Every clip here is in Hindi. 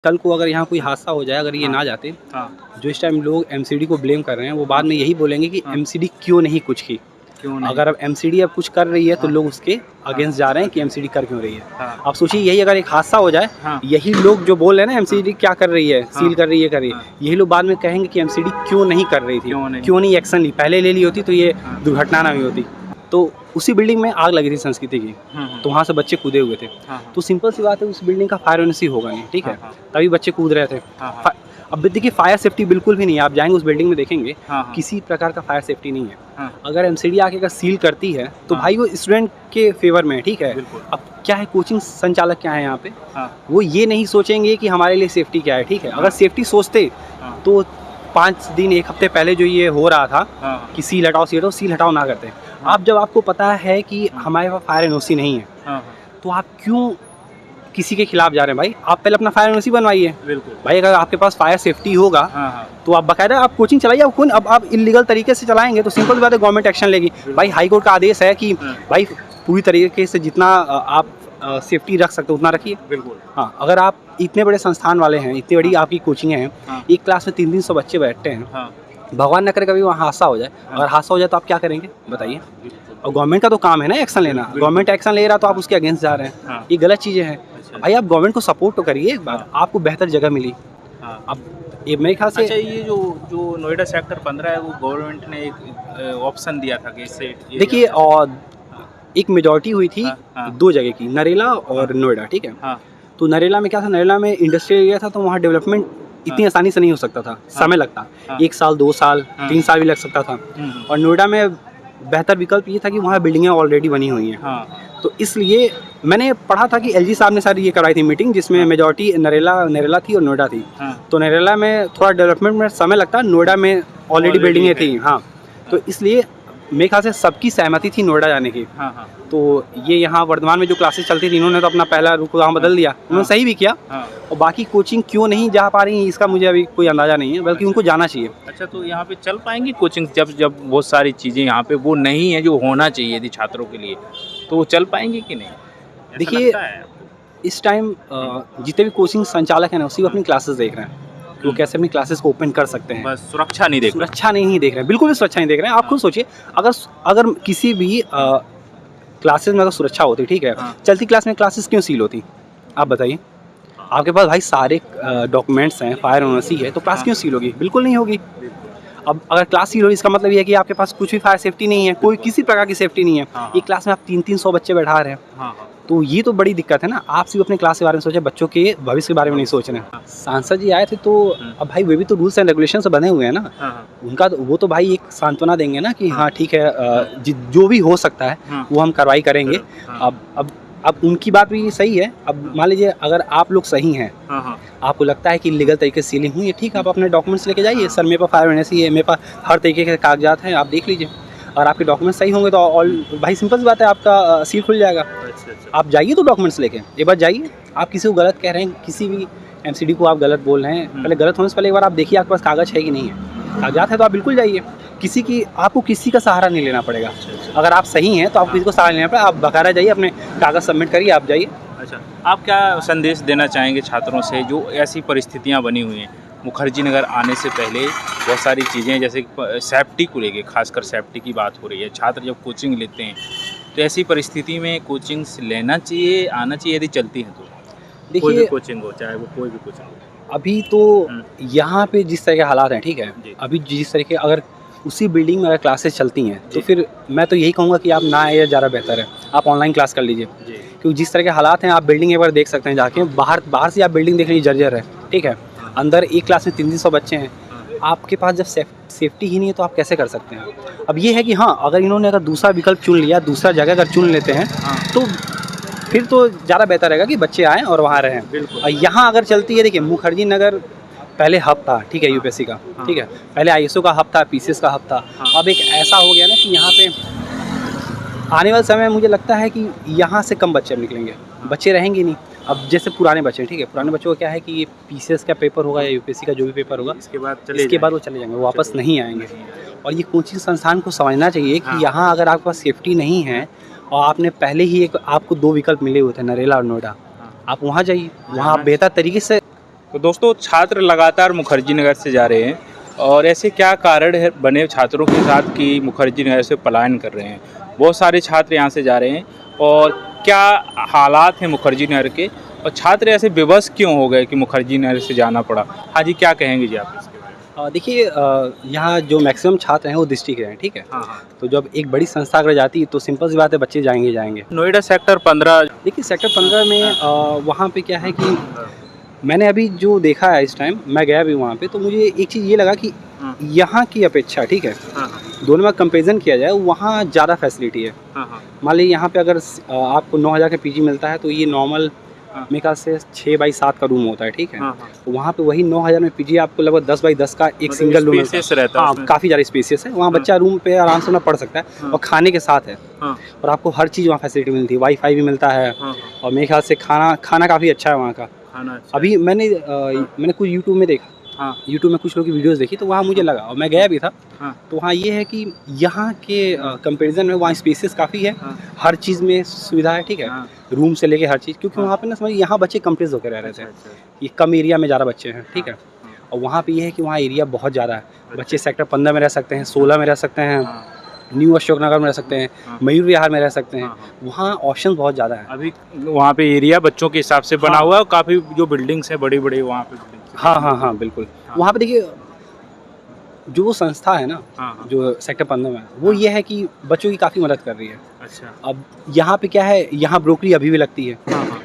कल को अगर यहाँ कोई हादसा हो जाए, अगर ये ना जाते, जो इस टाइम लोग एमसीडी को ब्लेम कर रहे हैं, वो बाद में यही बोलेंगे कि एमसीडी क्यों नहीं कुछ की। अगर अब एमसीडी अब कुछ कर रही है तो लोग उसके अगेंस्ट जा रहे हैं कि एमसीडी कर क्यों रही है। अब सोचिए यही अगर एक हादसा हो जाए, यही लोग जो बोल रहे हैं ना एमसीडी क्या कर रही है, सील कर रही है, यही लोग बाद में कहेंगे कि एमसीडी क्यों नहीं कर रही थी, क्यों नहीं एक्शन ली, पहले ले ली होती तो ये दुर्घटना ना हुई होती। तो उसी बिल्डिंग में आग लगी थी संस्कृति की, तो वहाँ से बच्चे कूदे हुए थे। तो सिंपल सी बात है, उस बिल्डिंग का फायर एनओसी होगा नहीं, ठीक है, तभी बच्चे कूद रहे थे। अब देखिए फायर सेफ्टी बिल्कुल भी नहीं है, आप जाएंगे उस बिल्डिंग में देखेंगे किसी प्रकार का फायर सेफ्टी नहीं है। अगर एमसीडी आके अगर सील करती है तो भाई वो स्टूडेंट के फेवर में है, ठीक है। अब क्या है, कोचिंग संचालक क्या है यहाँ पे, वो ये नहीं सोचेंगे कि हमारे लिए सेफ्टी क्या है, ठीक है। अगर सेफ्टी सोचते तो 5 दिन 1 हफ्ते पहले जो ये हो रहा था कि सील हटाओ ना करते। आप जब आपको पता है कि हमारे पास फायर एनओसी नहीं है, तो आप क्यों किसी के खिलाफ जा रहे हैं भाई? आप पहले अपना फायर एनओसी बनवाइए। भाई अगर आपके पास फायर सेफ्टी होगा तो आप बाकायदा आप कोचिंग चलाइए। अब आप इलीगल तरीके से चलाएंगे तो सिंपल बात है, गवर्नमेंट एक्शन लेगी। भाई हाई कोर्ट का आदेश है कि भाई पूरी तरीके से जितना आप सेफ्टी रख सकते हो उतना रखिए। बिल्कुल हाँ, अगर आप इतने बड़े संस्थान वाले हैं, इतनी बड़ी आपकी कोचिंग हैं, एक क्लास में 300 बच्चे बैठते हैं, भगवान न करे कभी वहाँ हादसा हो जाए, अगर हादसा हो जाए तो आप क्या करेंगे बताइए? और गवर्नमेंट का तो काम है ना एक्शन लेना, गवर्नमेंट एक्शन ले रहा तो आप उसके अगेंस्ट जा रहे हैं, ये गलत चीज़ें हैं। भाई आप गवर्नमेंट को सपोर्ट तो करिए, एक बार आपको बेहतर जगह मिली। अब ये मेरे ख्याल से अच्छा, ये जो नोएडा सेक्टर 15 है, वो गवर्नमेंट ने एक ऑप्शन दिया था कि इससे देखिए, और एक मेजॉरिटी हुई थी 2 जगह की, नरेला और नोएडा, ठीक है। तो नरेला में क्या था, नरेला में इंडस्ट्रियल एरिया था, तो वहाँ डेवलपमेंट इतनी आसानी से नहीं हो सकता था, समय लगता, 1 साल 2 साल 3 साल भी लग सकता था। और नोएडा में बेहतर विकल्प ये था कि वहाँ बिल्डिंगें ऑलरेडी बनी हुई हैं। तो इसलिए मैंने पढ़ा था कि एलजी साहब ने सारी ये कराई थी मीटिंग, जिसमें मेजॉरिटी नरेला थी और नोएडा थी। तो नरेला में थोड़ा डेवलपमेंट में समय लगता, नोएडा में ऑलरेडी बिल्डिंगें थी। हाँ, तो इसलिए मेरे ख्याल से सबकी सहमति थी नोएडा जाने की। तो ये यहाँ वर्धमान में जो क्लासेस चलती थी, इन्होंने तो अपना पहला रुख वहाँ बदल दिया, उन्होंने सही भी किया। और बाकी कोचिंग क्यों नहीं जा पा रही है इसका मुझे अभी कोई अंदाज़ा नहीं है, बल्कि उनको जाना चाहिए। अच्छा, तो यहाँ पे चल पाएंगी कोचिंग जब बहुत सारी चीज़ें यहाँ पे वो नहीं है जो होना चाहिए थी छात्रों के लिए, तो वो चल पाएंगी कि नहीं? देखिए, इस टाइम जितने भी कोचिंग संचालक हैं ना, उसी अपनी क्लासेस देख रहे हैं कि वो कैसे अपनी क्लासेस को ओपन कर सकते हैं। बस सुरक्षा नहीं देख रहे हैं, बिल्कुल भी सुरक्षा नहीं देख रहे हैं। आप खुद सोचिए, अगर किसी भी क्लासेस में अगर सुरक्षा होती, ठीक है, चलती क्लास में क्लासेस क्यों सील होती, आप बताइए? आपके पास भाई सारे डॉक्यूमेंट्स हैं, फायर एनओसी है, तो क्लास क्यों सील होगी? बिल्कुल नहीं होगी। अब अगर क्लास सील होगी, इसका मतलब ये है कि आपके पास कुछ भी फायर सेफ्टी नहीं है, कोई किसी प्रकार की सेफ्टी नहीं है। एक क्लास में आप 300 बच्चे बैठा रहे हैं, तो ये तो बड़ी दिक्कत है ना। आप सिर्फ अपने क्लास के बारे में सोचे, बच्चों के भविष्य के बारे में नहीं सोच रहे हैं। सांसद जी आए थे, तो अब भाई वे भी तो रूल्स एंड रेगुलेशन से बने हुए हैं ना, उनका वो तो भाई एक सांत्वना देंगे ना कि हाँ ठीक है, जो भी हो सकता है वो हम कार्रवाई करेंगे। अब उनकी बात भी सही है। अब मान लीजिए अगर आप लोग सही हैं, आपको लगता है कि लीगल तरीके से सीलिंग हुई है, ठीक है, आप अपने डॉक्यूमेंट्स लेके जाइए, सर मेरे पास फायर एनओसी है, मेरे पास हर तरीके के कागजात हैं, आप देख लीजिए। और आपके डॉक्यूमेंट्स सही होंगे तो ऑल भाई सिंपल सी बात है, आपका सील खुल जाएगा। आप जाइए तो डॉक्यूमेंट्स लेके एक बार जाइए। आप किसी को गलत कह रहे हैं, किसी भी एमसीडी को आप गलत बोल रहे हैं, पहले गलत होने से पहले एक बार आप देखिए आपके पास कागज़ है कि नहीं है। कागजात है तो आप बिल्कुल जाइए, आपको किसी का सहारा नहीं लेना पड़ेगा। अगर आप सही हैं तो आपको किसी को सहारा लेना पड़ेगा, आप बकायदा जाइए, अपने कागज़ सबमिट करिए, आप जाइए। अच्छा, आप क्या संदेश देना चाहेंगे छात्रों से जो ऐसी परिस्थितियाँ बनी हुई हैं? मुखर्जी नगर आने से पहले बहुत सारी चीज़ें, जैसे सेफ्टी को लेके, खासकर सेफ्टी की बात हो रही है, छात्र जब कोचिंग लेते हैं तो ऐसी परिस्थिति में कोचिंग लेना चाहिए, आना चाहिए यदि चलती है तो? कोई भी कोचिंग हो, चाहे वो कोई भी कोचिंग हो। अभी तो यहाँ पे जिस तरह के हालात हैं, ठीक है, अभी जिस तरह के अगर उसी बिल्डिंग में अगर क्लासेस चलती हैं तो फिर मैं तो यही कहूँगा कि आप ना आए, ज़्यादा बेहतर है आप ऑनलाइन क्लास कर लीजिए। क्योंकि जिस तरह के हालात हैं, आप बिल्डिंग एक बार देख सकते हैं जाके, बाहर से आप बिल्डिंग देख लीजिए, जर्जर है, ठीक है, अंदर एक क्लास में 300 बच्चे हैं। आपके पास जब सेफ्टी ही नहीं है तो आप कैसे कर सकते हैं? अब ये है कि हाँ, अगर इन्होंने अगर दूसरा विकल्प चुन लिया, दूसरा जगह अगर चुन लेते हैं तो फिर तो ज़्यादा बेहतर रहेगा कि बच्चे आएँ और वहाँ रहें। और यहाँ अगर चलती है, देखिए मुखर्जी नगर पहले हब था, ठीक है, यूपीएससी का, ठीक है, पहले आईएसओ का हब था, पीसीएस का हब था। अब एक ऐसा हो गया ना कि यहाँ पे आने वाले समय में मुझे लगता है कि यहाँ से कम बच्चे निकलेंगे, बच्चे रहेंगे नहीं। अब जैसे पुराने बच्चे, ठीक है, पुराने बच्चों को क्या है कि ये पीसीएस का पेपर होगा या यूपीएससी का जो भी पेपर होगा, इसके बाद वो चले जाएंगे, वो वापस नहीं आएंगे। और ये कोचिंग संस्थान को समझना चाहिए कि यहाँ अगर आपके पास सेफ्टी नहीं है और आपने पहले ही आपको 2 विकल्प मिले हुए थे, नरेला और नोएडा, आप वहाँ जाइए, वहाँ आप बेहतर तरीके से तो दोस्तों, छात्र लगातार मुखर्जी नगर से जा रहे हैं और ऐसे क्या कारण है बने छात्रों के साथ कि मुखर्जी नगर से पलायन कर रहे हैं? बहुत सारे छात्र यहाँ से जा रहे हैं और क्या हालात हैं मुखर्जी नगर के, और छात्र ऐसे विवश क्यों हो गए कि मुखर्जी नगर से जाना पड़ा? हाँ जी, क्या कहेंगे जी आप इसके बारे में? देखिए, यहाँ जो मैक्सिमम छात्र हैं वो डिस्ट्रिक्ट हैं, ठीक है। हाँ हाँ। तो जब एक बड़ी संस्था अगर जाती है तो सिंपल सी बात है, बच्चे जाएंगे। नोएडा सेक्टर 15। देखिए सेक्टर 15 में वहाँ पे क्या है कि मैंने अभी जो देखा है, इस टाइम मैं गया भी वहाँ पे, तो मुझे एक चीज़ ये लगा कि यहाँ की अपेक्षा, ठीक है, दोनों में कंपेरिजन किया जाए, वहाँ ज़्यादा फैसिलिटी है। मान लीजिए यहाँ पे अगर आपको 9,000 का पीजी मिलता है तो ये नॉर्मल मेरे ख्याल से 6x7 का रूम होता है, ठीक है। तो वहाँ पे वही 9,000 में पीजी आपको लगभग 10x10 का एक सिंगल रूम रहता है। हाँ, काफ़ी ज़्यादा स्पेसियस है वहाँ, बच्चा रूम पे आराम से पढ़ सकता है और खाने के साथ है, और आपको हर चीज़ वहाँ फैसिलिटी मिलती है, वाईफाई भी मिलता है, और मेरे ख्याल से खाना काफ़ी अच्छा है वहाँ का। अभी मैंने कुछ यूट्यूब में देखा, यूट्यूब में कुछ लोगों की वीडियोस देखी, तो वहाँ मुझे लगा, और मैं गया भी था, तो वहाँ ये है कि यहाँ के कंपैरिजन में वहाँ स्पेसेस काफ़ी है, हर चीज़ में सुविधा है, ठीक है, रूम से लेके हर चीज़, क्योंकि वहाँ पे ना समझिए यहाँ बच्चे कंप्रेस होकर रह रहे थे, ये कम एरिया में ज़्यादा बच्चे हैं, ठीक है। और वहाँ पे ये है कि वहाँ एरिया बहुत ज़्यादा है, बच्चे सेक्टर 15 में रह सकते हैं, 16 में रह सकते हैं, न्यू अशोक नगर में रह सकते हैं, मयूर विहार में रह सकते हैं, वहाँ ऑप्शन बहुत ज़्यादा है। अभी वहाँ पे एरिया बच्चों के हिसाब से बना हुआ है, काफ़ी जो बिल्डिंग्स हैं बड़ी वहाँ पे बिल्डिंग्स। हाँ, बिल्कुल। वहाँ पे देखिए जो वो संस्था है ना, जो सेक्टर 15 में, वो ये है कि बच्चों की काफ़ी मदद कर रही है। अच्छा। अब यहाँ पे क्या है, यहाँ ब्रोकरी अभी भी लगती है,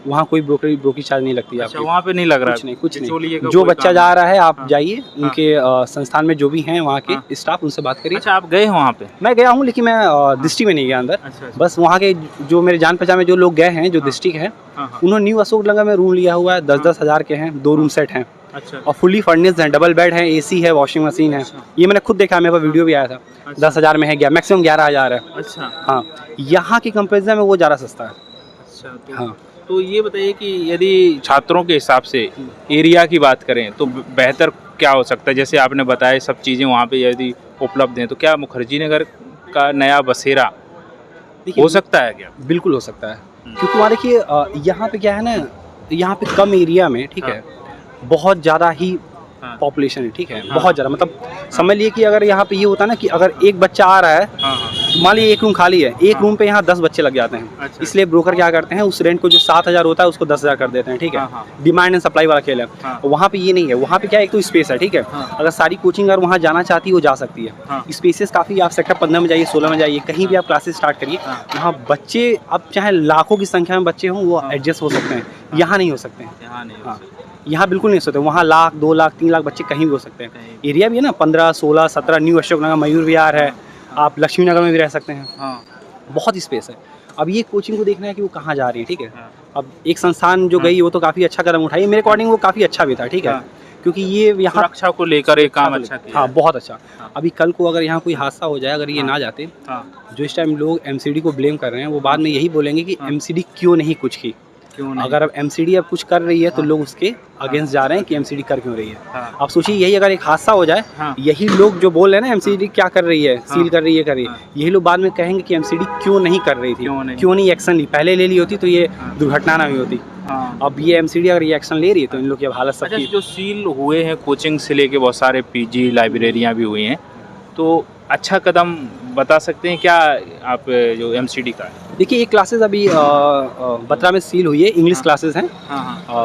वहाँ कोई ब्रोकरी चार्ज नहीं लगती है। अच्छा, वहाँ पे नहीं लग रहा? कुछ नहीं। जो बच्चा जा रहा है, आप जाइए, उनके संस्थान में जो भी हैं वहाँ के स्टाफ, उनसे बात करिए। अच्छा, आप गए हैं वहाँ पे? मैं गया हूँ, लेकिन मैं डिस्ट्रिक्ट में नहीं गया अंदर। बस वहाँ के जो मेरे जान पहचान में जो लोग गए हैं, जो डिस्ट्रिक्ट हैं, उन्होंने न्यू अशोक नगर में रूम लिया हुआ है, 10-10 हज़ार के हैं, 2 रूम सेट हैं। अच्छा। और फुली फर्निश्ड हैं, डबल बेड है, एसी है, वॉशिंग मशीन है। ये मैंने खुद देखा, मेरे पास वीडियो भी आया था। 10,000 में है, मैक्सिमम 11,000 है। अच्छा। हाँ, यहाँ की कंपेरिजन में वो ज़्यादा सस्ता है। अच्छा। हाँ, तो ये बताइए कि यदि छात्रों के हिसाब से एरिया की बात करें तो बेहतर क्या हो सकता है? जैसे आपने बताया सब चीज़ें वहाँ पे यदि उपलब्ध हैं, तो क्या मुखर्जी नगर का नया बसेरा हो सकता है क्या? बिल्कुल हो सकता है, क्योंकि वहाँ देखिए यहाँ पे क्या है ना, यहाँ पे कम एरिया में, ठीक है, बहुत ज़्यादा ही पॉपुलेशन है, ठीक है, बहुत ज़्यादा, मतलब समझ लिए कि अगर यहाँ पे ये होता है ना कि अगर एक बच्चा आ रहा है, मान लीजिए एक रूम खाली है, एक रूम पे यहाँ 10 बच्चे लग जाते हैं। अच्छा। इसलिए ब्रोकर क्या करते हैं, उस रेंट को जो 7,000 होता है उसको 10,000 कर देते हैं, ठीक है। डिमांड एंड सप्लाई वाला खेल है। वहाँ पे ये नहीं है, वहाँ पे क्या है, एक तो स्पेस है, ठीक है, अगर सारी कोचिंग अगर वहाँ जाना चाहती है वो जा सकती है। स्पेसेस काफ़ी, आप सेक्टर 15 में जाइए, 16 में जाइए, कहीं भी आप क्लासेस स्टार्ट करिए, वहाँ बच्चे अब चाहे लाखों की संख्या में बच्चे हों, वो एडजस्ट हो सकते हैं, यहाँ नहीं हो सकते हैं। यहाँ बिल्कुल नहीं हो सकते, वहाँ 1 लाख 2 लाख 3 लाख बच्चे कहीं भी हो सकते हैं। एरिया भी है ना, 15, 16, 17, न्यू अशोक नगर, मयूर विहार है, आप लक्ष्मी नगर में भी रह सकते हैं। बहुत स्पेस है। अब ये कोचिंग को देखना है कि वो कहाँ जा रही है, ठीक है। अब एक संस्थान जो गई वो तो काफ़ी अच्छा कदम उठाई, मेरे अकॉर्डिंग वो काफ़ी अच्छा भी था, ठीक है, क्योंकि ये यहाँ सुरक्षा को लेकर एक काम अच्छा किया। हाँ, बहुत अच्छा। अभी कल को अगर यहाँ कोई हादसा हो जाए, अगर ये ना जाते, जो इस टाइम लोग एमसीडी को ब्लेम कर रहे हैं, वो बाद में यही बोलेंगे कि एमसीडी क्यों नहीं कुछ की। अगर अब एमसीडी अब कुछ कर रही है तो लोग उसके अगेंस्ट जा रहे हैं कि एमसीडी कर क्यों रही है। आप सोचिए, यही अगर एक हादसा हो जाए, यही लोग जो बोल रहे हैं ना एमसीडी क्या कर रही है, सील कर रही है, यही लोग बाद में कहेंगे कि एमसीडी क्यों नहीं कर रही थी, क्यों नहीं एक्शन ली, पहले ले ली होती तो ये दुर्घटना ना हुई होती। अब ये एमसीडी अगर ये एक्शन ले रही है तो इन लोग की अब हालत सबकी। जो सील हुए हैं कोचिंग से लेके बहुत सारे पीजी लाइब्रेरियाँ भी हुई हैं, तो अच्छा कदम बता सकते हैं क्या आप जो एमसीडी का है? देखिए, ये क्लासेस अभी बत्रा में सील हुई है, इंग्लिश क्लासेस हैं।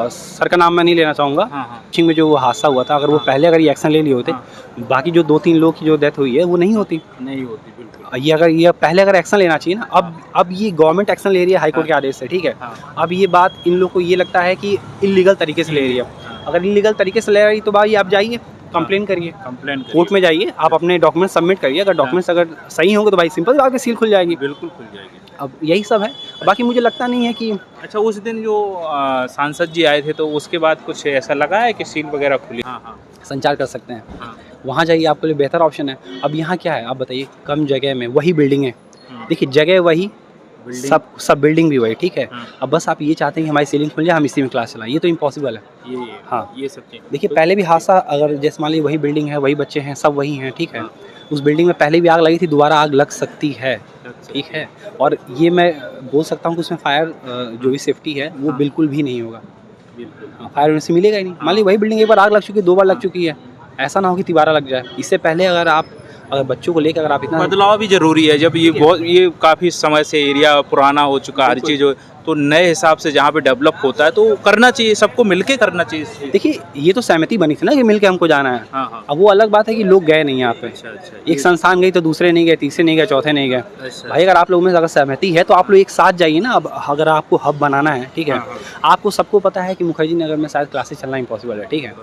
सर का नाम मैं नहीं लेना चाहूँगा। कोचिंग में जो हादसा हुआ था, अगर वो पहले अगर ये एक्शन ले लिए होते, बाकी जो 2-3 लोग की जो डेथ हुई है वो नहीं होती। बिल्कुल। ये अगर ये पहले अगर एक्शन लेना चाहिए ना, अब ये गवर्नमेंट एक्शन ले रही है हाईकोर्ट के आदेश से, ठीक है। अब ये बात इन लोग को ये लगता है कि इलीगल तरीके से ले रही है। अगर इलीगल तरीके से ले रही तो भाई आप जाइए, कंप्लेन करिए, कोर्ट में जाइए, आप अपने डॉक्यूमेंट सबमिट करिए। अगर डॉक्यूमेंट्स अगर सही होंगे तो भाई सिंपल बात है, सील खुल जाएगी। बिल्कुल खुल जाएगी। अब यही सब है, बाकी मुझे लगता नहीं है कि। अच्छा, उस दिन जो सांसद जी आए थे तो उसके बाद कुछ ऐसा लगा है कि सील वगैरह खुली? संचार कर सकते हैं, वहाँ जाइए, आपके लिए बेहतर ऑप्शन है। अब यहाँ क्या है, आप बताइए, कम जगह में वही बिल्डिंग है, देखिए जगह वही, सब बिल्डिंग भी वही, ठीक है। अब बस आप ये चाहते हैं कि हमारी सीलिंग खुल जाए, हम इसी में क्लास चलाएं, ये तो इम्पॉसिबल है। ये सब चीज़ देखिए, पहले भी हादसा, अगर जैसे मान लीजिए वही बिल्डिंग है, वही बच्चे हैं, सब वही हैं, ठीक है। उस बिल्डिंग में पहले भी आग लगी थी, दोबारा आग लग सकती है, ठीक है। और ये मैं बोल सकता हूँ कि उसमें फायर जो भी सेफ्टी है वो बिल्कुल भी नहीं होगा। बिल्कुल। फायर ब्रिगेड से मिलेगा ही नहीं। मान लीजिए वही बिल्डिंग एक बार आग लग चुकी है, 2 बार लग चुकी है, ऐसा ना हो कि तिबारा लग जाए। इससे पहले अगर बच्चों को लेकर अगर आप इतना बदलाव भी ज़रूरी है। जब ये काफ़ी समय से एरिया पुराना हो चुका है, हर चीज़ हो, तो नए हिसाब से जहाँ पे डेवलप होता है तो करना चाहिए, सबको मिलके करना चाहिए। देखिए, ये तो सहमति बनी थी ना कि मिलके हमको जाना है। हाँ, हाँ। अब वो अलग बात है कि लोग गए नहीं यहाँ पे। अच्छा, अच्छा। एक संस्थान गई तो दूसरे नहीं गए, तीसरे नहीं गए, चौथे नहीं गए। अच्छा। भाई अगर आप लोगों में अगर सहमति है तो आप लोग एक साथ जाइए ना। अब अगर आपको हब बनाना है, ठीक है, हाँ, हाँ। आपको सबको पता है कि मुखर्जी नगर में शायद क्लासेस चलना इम्पॉसिबल है, ठीक है,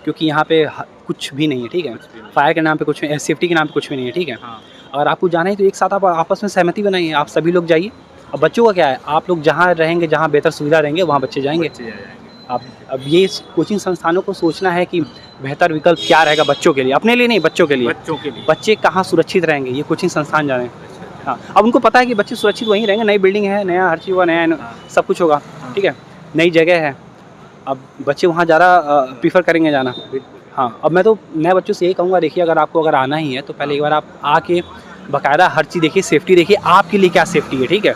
क्योंकि यहाँ पे कुछ भी नहीं है, ठीक है, फायर के नाम पे कुछ नहीं, सेफ्टी के नाम पे कुछ भी नहीं है, ठीक है। हाँ। अगर आपको जाना है तो एक साथ आप आपस में सहमति बनाइए, आप सभी लोग जाइए। अब बच्चों का क्या है, आप लोग जहाँ रहेंगे, जहाँ बेहतर सुविधा रहेंगे, वहाँ बच्चे जाएंगे। अब ये कोचिंग संस्थानों को सोचना है कि बेहतर विकल्प क्या रहेगा बच्चों के लिए, अपने लिए नहीं, बच्चों के लिए। बच्चे कहाँ सुरक्षित रहेंगे, ये कोचिंग संस्थान जाने। हाँ, अब उनको पता है कि बच्चे सुरक्षित वहीं रहेंगे, नई बिल्डिंग है, नया हर चीज़ हुआ, नया सब कुछ होगा, ठीक है, नई जगह है। अब बच्चे वहाँ ज़्यादा प्रीफर करेंगे जाना। हाँ, अब मैं तो नए बच्चों से यही कहूँगा, देखिए अगर आना ही है तो पहले एक बार आप आके बाकायदा हर चीज़ देखिए, सेफ्टी देखिए, आपके लिए क्या सेफ्टी है, ठीक है,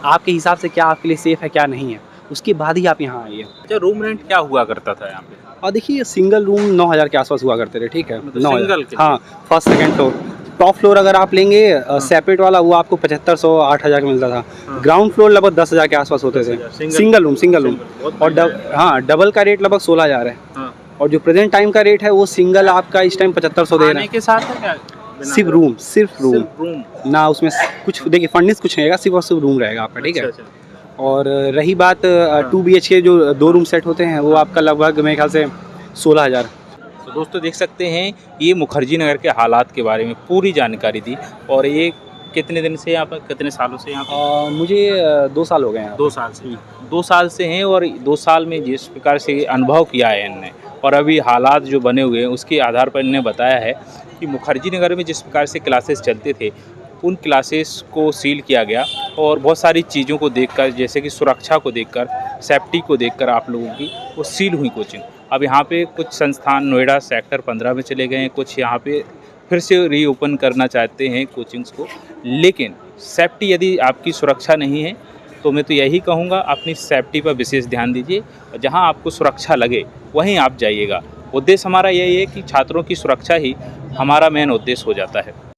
आपके हिसाब से क्या आपके लिए सेफ़ है, क्या नहीं है, उसके बाद ही आप यहाँ आइए। अच्छा, रूम रेंट क्या हुआ करता था यहाँ पे? और देखिए, सिंगल रूम 9,000 के आसपास हुआ करते थे, ठीक है, मतलब 9,000। सिंगल के? हाँ, first second floor. Top floor अगर आप लेंगे सेपरेट वाला, वो आपको 7,500 8,000 का मिलता था। ग्राउंड फ्लोर लगभग 10,000 के आसपास होते थे, सिंगल रूम। और डबल का रेट लगभग 16,000 है। और जो प्रेजेंट टाइम का रेट है वो सिंगल आपका इस टाइम 7,500 दे रहे हैं। के साथ है क्या? सिर्फ रूम ना, उसमें कुछ देखिए फर्निश कुछ नहीं रहेगा, सिर्फ और सिर्फ रूम रहेगा आपका, ठीक है। और रही बात 2 BHK जो 2 रूम सेट होते हैं, वो आपका लगभग मेरे ख्याल से 16,000। तो दोस्तों देख सकते हैं, ये मुखर्जी नगर के हालात के बारे में पूरी जानकारी दी। और ये कितने दिन से यहाँ पर, कितने सालों से यहाँ पर? मुझे 2 साल हो गए हैं। 2 साल से 2 साल से हैं। और 2 साल में जिस प्रकार से अनुभव किया है इनने, और अभी हालात जो बने हुए हैं उसके आधार पर इन्होंने बताया है कि मुखर्जी नगर में जिस प्रकार से क्लासेस चलते थे, उन क्लासेस को सील किया गया। और बहुत सारी चीज़ों को देखकर, जैसे कि सुरक्षा को देखकर, सेफ्टी को देखकर आप लोगों की वो सील हुई कोचिंग। अब यहाँ पे कुछ संस्थान नोएडा सेक्टर 15 में चले गए हैं, कुछ यहाँ पे फिर से रीओपन करना चाहते हैं कोचिंग्स को। लेकिन सेफ्टी, यदि आपकी सुरक्षा नहीं है तो मैं तो यही कहूँगा, अपनी सेफ्टी पर विशेष ध्यान दीजिए। जहाँ आपको सुरक्षा लगे वहीं आप जाइएगा। उद्देश्य हमारा यही है कि छात्रों की सुरक्षा ही हमारा मेन उद्देश्य हो जाता है।